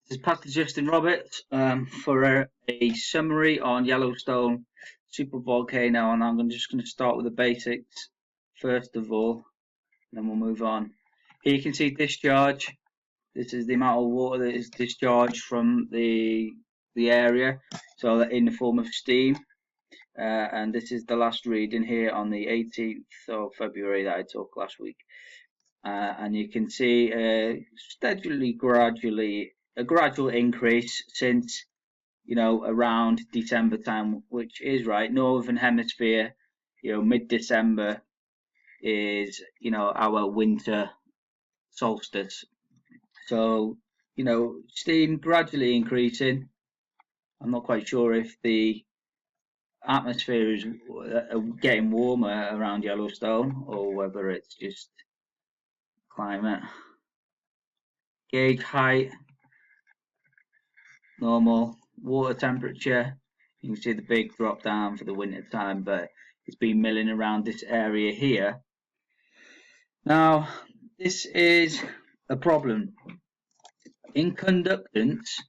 This is Pastor Justin Roberts for a summary on Yellowstone supervolcano, and I'm just going to start with the basics first of all, and then we'll move on. Here you can see discharge. This is the amount of water that is discharged from the area, so that in the form of steam. And this is the last reading here on the 18th of February that I took last week. And you can see a gradual increase since, around December time, which is right. Northern Hemisphere, mid-December is, our winter solstice. So, steam gradually increasing. I'm not quite sure if the atmosphere is getting warmer around Yellowstone or whether it's just climate. Gauge height, normal. Water temperature, you can see the big drop down for the winter time, but it's been milling around this area here. Now, this is a problem. In conductance,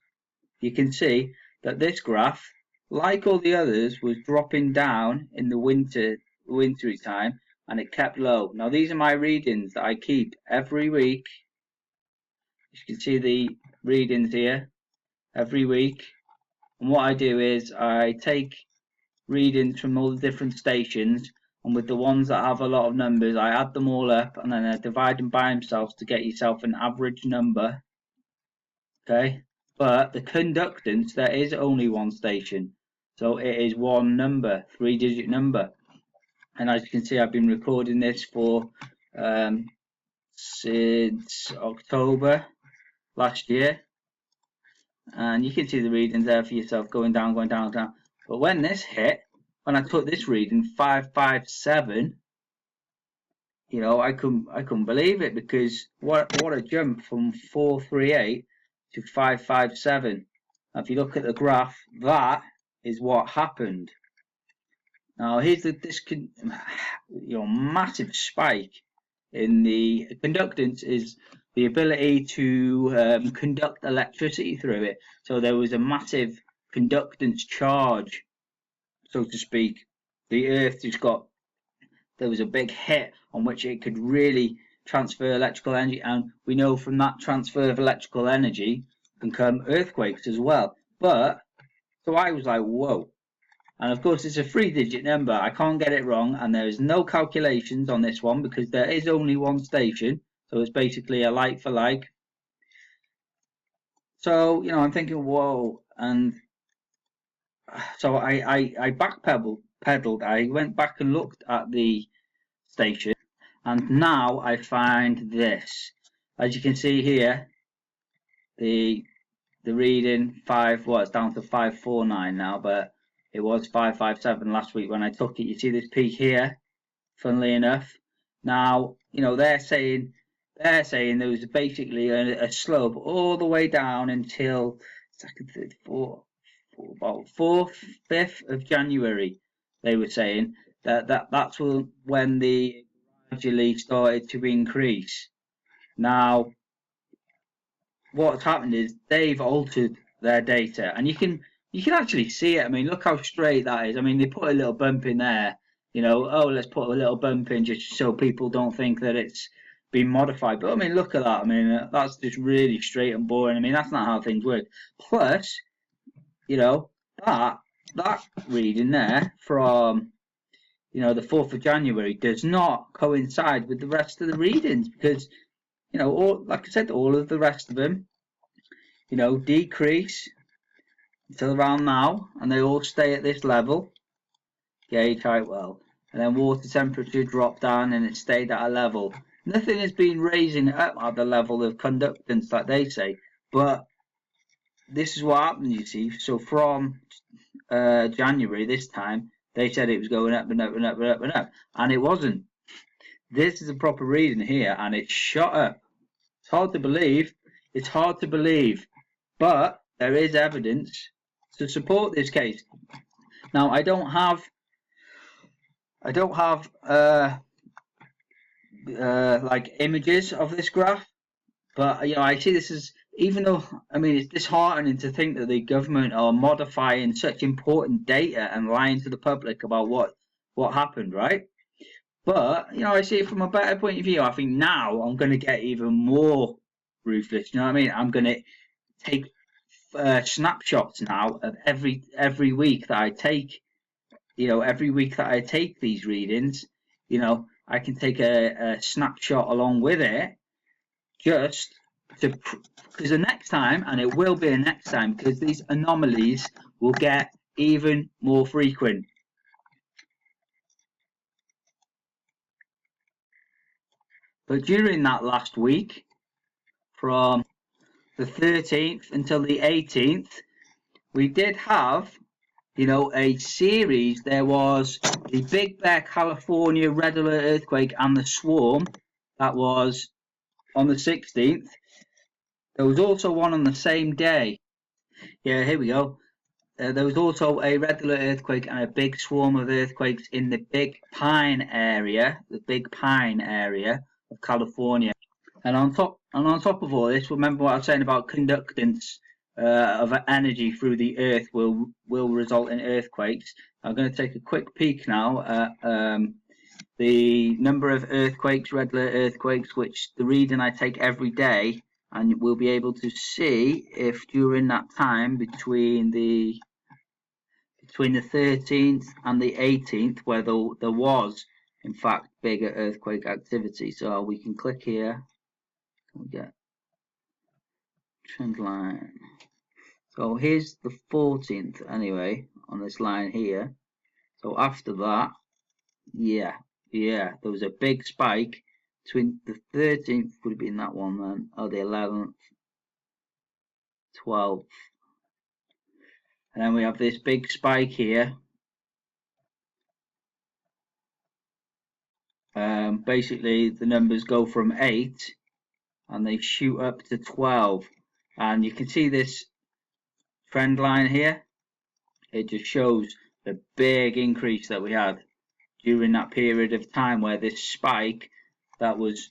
you can see that this graph, like all the others, was dropping down in the wintry time, and it kept low. Now, these are my readings that I keep every week. You can see the readings here every week. And what I do is I take readings from all the different stations, and with the ones that have a lot of numbers, I add them all up and then I divide them by themselves to get yourself an average number. Okay, but the conductance, there is only one station, so it is one number, 3-digit number. And as you can see, I've been recording this for since October last year, and you can see the readings there for yourself, going down, down. But when this hit, when I took this reading 557, I couldn't believe it, because what a jump from 438 to 557. Now, if you look at the graph, that is what happened. Now, here's this massive spike in the conductance is the ability to conduct electricity through it. So there was a massive conductance charge, so to speak. The Earth there was a big hit on which it could really transfer electrical energy, and we know from that transfer of electrical energy can come earthquakes as well. So I was like, whoa. And of course, it's a 3-digit number. I can't get it wrong, and there is no calculations on this one because there is only one station. So it's basically a like for like. So, I'm thinking, whoa. And so I backpedaled. I went back and looked at the station, and now I find this. As you can see here, the reading it's down to 549 now, but it was 557 last week when I took it. You see this peak here, funnily enough. Now, they're saying there was basically a slope all the way down until about 4th, 5th of January. They were saying that's when the gradually started to increase. Now, what's happened is they've altered their data, and you can actually see it. I mean, look how straight that is. I mean, they put a little bump in there. Let's put a little bump in just so people don't think that it's been modified. But I mean, look at that. I mean, that's just really straight and boring. I mean, that's not how things work. Plus, that reading there from the 4th of January does not coincide with the rest of the readings, because like I said, all of the rest of them decrease until around now, and they all stay at this level. Gauge height, and then water temperature dropped down and it stayed at a level. Nothing has been raising up at the level of conductance like they say, but this is what happened, you see. So from January this time, they said it was going up and up and up and up and up, and it wasn't. This is a proper reading here, and it shot up. It's hard to believe. It's hard to believe, but there is evidence to support this case. Now, I don't have like images of this graph, but I see this even though, I mean, it's disheartening to think that the government are modifying such important data and lying to the public about what happened, right? But, I see it from a better point of view. I think now I'm going to get even more ruthless. You know what I mean? I'm going to take snapshots now of every week that I take. Every week that I take these readings, I can take a snapshot along with it, just to, because the next time, and it will be a next time, because these anomalies will get even more frequent. But during that last week, from the 13th until the 18th, we did have, a series. There was the Big Bear, California red alert earthquake and the swarm. That was on the 16th. There was also one on the same day. Yeah, here we go. There was also a red alert earthquake and a big swarm of earthquakes in the Big Pine area, of California. And on top of all this, remember what I was saying about conductance of energy through the earth will result in earthquakes. I'm going to take a quick peek now at the number of earthquakes, red alert earthquakes, which the reading I take every day, and we'll be able to see if during that time between the 13th and the 18th, where there was in fact bigger earthquake activity. So we can click here. We get trend line. So here's the 14th anyway on this line here. So after that, yeah, there was a big spike between the 13th, would have been that one then, or the 11th, 12th, and then we have this big spike here. Basically the numbers go from 8 and they shoot up to 12, and you can see this trend line here. It just shows the big increase that we had during that period of time, where this spike that was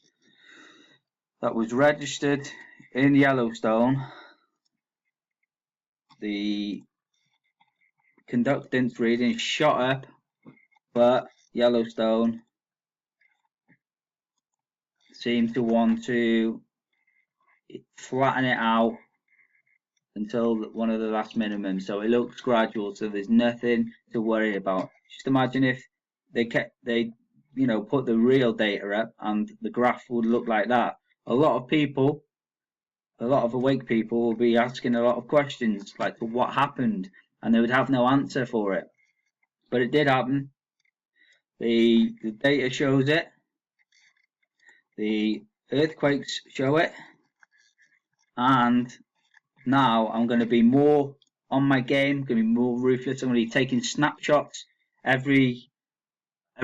registered in Yellowstone, the conductance reading shot up, but Yellowstone seemed to want to flatten it out until one of the last minimums. So it looks gradual, so there's nothing to worry about. Just imagine if they put the real data up and the graph would look like that. A lot of awake people will be asking a lot of questions like what happened, and they would have no answer for it. But it did happen. The data shows it. The earthquakes show it. And now I'm going to be more on my game, going to be more ruthless. I'm going to be taking snapshots every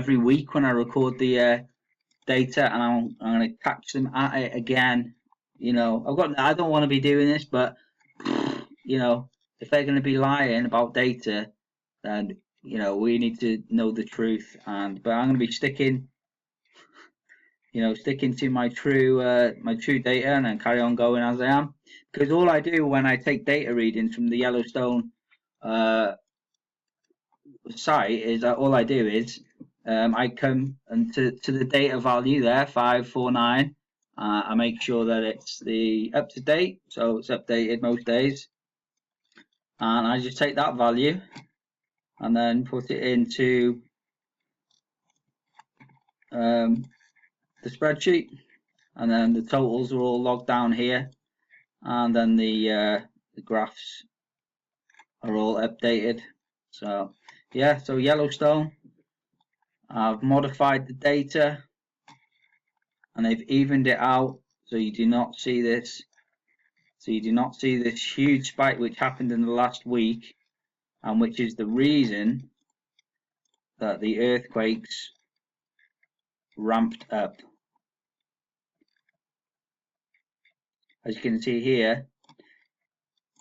week when I record the data, and I'm going to catch them at it again. I don't want to be doing this, but if they're going to be lying about data, then we need to know the truth. But I'm going to be sticking to my true data, and then carry on going as I am. Because all I do when I take data readings from the Yellowstone site is all I do is I come and to the data value there, 549. I make sure that it's the up to date, so it's updated most days, and I just take that value and then put it into the spreadsheet, and then the totals are all logged down here, and then the graphs are all updated. So yeah, so Yellowstone, I've modified the data and they've evened it out, so you do not see this. So you do not see this huge spike which happened in the last week, and which is the reason that the earthquakes ramped up. As you can see here,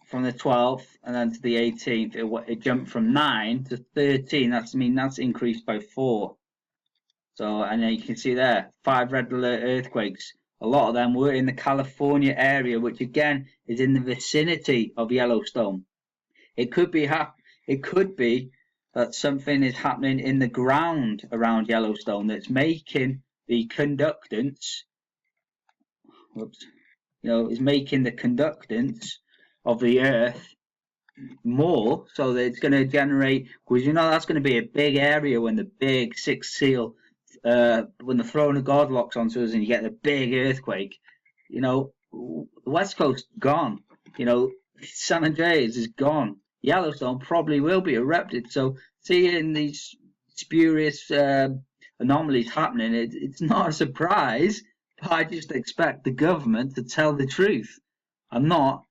from the 12th and then to the 18th, it jumped from 9 to 13. That's increased by 4. So, and then you can see there, 5 red alert earthquakes A lot of them were in the California area, which again is in the vicinity of Yellowstone. It could be it could be that something is happening in the ground around Yellowstone that's making the conductance, whoops, is making the conductance of the Earth more, so that it's going to generate, because that's going to be a big area when the big sixth seal, when the throne of God locks onto us and you get a big earthquake. The West Coast gone. San Andreas is gone. Yellowstone probably will be erupted. So seeing these spurious anomalies happening, it's not a surprise. But I just expect the government to tell the truth and not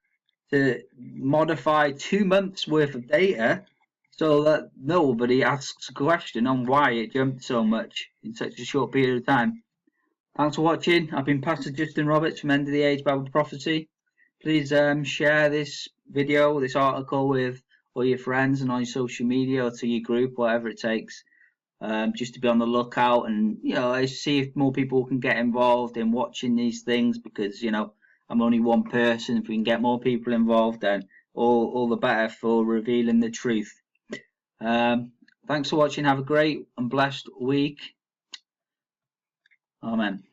to modify 2 months worth of data so that nobody asks a question on why it jumped so much in such a short period of time. Thanks for watching. I've been Pastor Justin Roberts from End of the Age Bible Prophecy. Please share this video, this article with all your friends and on your social media or to your group, whatever it takes, just to be on the lookout and see if more people can get involved in watching these things, because I'm only one person. If we can get more people involved, then all the better for revealing the truth. Thanks for watching. Have a great and blessed week. Amen.